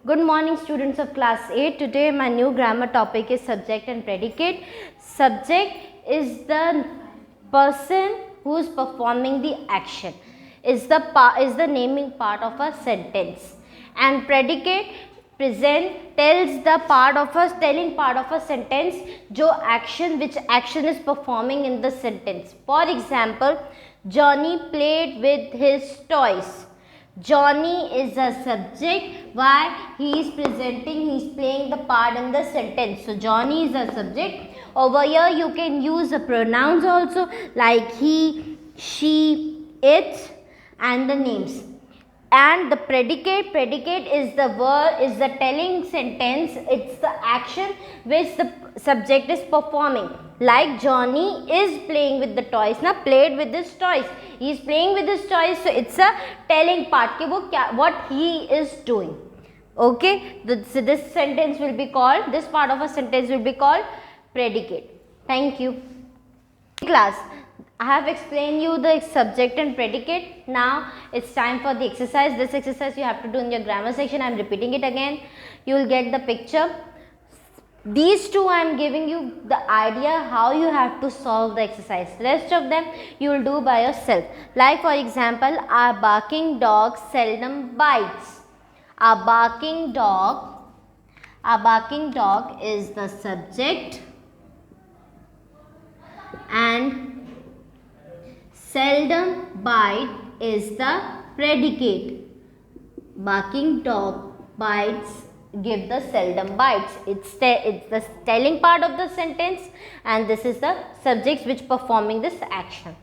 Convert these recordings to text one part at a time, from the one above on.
Good morning, students of class 8. Today my new grammar topic is subject and predicate. Subject is the person who is performing the action, is the naming part of a sentence, and predicate telling part of a sentence which action is performing in the sentence. For example, Johnny played with his toys. Johnny is a subject. Why? He is playing the part in the sentence. So Johnny is a subject. Over here you can use the pronouns also, like he, she, it, and the names. And the predicate is the telling sentence. It's the action which the subject is performing. Like Johnny is playing with the toys. Now played with his toys. He is playing with his toys. So it's a telling part. What he is doing. Okay. So this sentence will be called. This part of a sentence will be called predicate. Thank you. Class. I have explained you the subject and predicate. Now it's time for the exercise. This exercise you have to do in your grammar section. I am repeating it again. You will get the picture. These two I am giving you the idea how you have to solve the exercise. Rest of them you will do by yourself. Like for example, our barking dog seldom bites. Our barking dog is the subject and seldom bite is the predicate. Barking dog bites, give the seldom bites. It's the telling part of the sentence, and this is the subject which performing this action.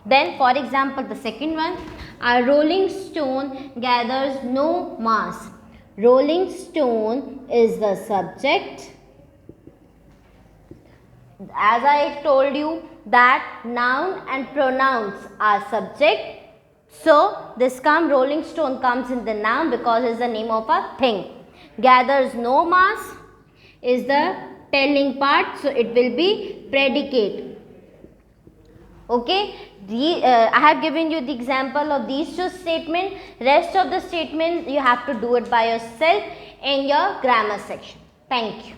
Then for example, the second one, a rolling stone gathers no mass. Rolling stone is the subject. As I told you that noun and pronouns are subject. So this rolling stone comes in the noun because it's the name of a thing. Gathers no mass is the telling part, so it will be predicate. Okay, I have given you the example of these two statements. Rest of the statement you have to do it by yourself in your grammar section. Thank you.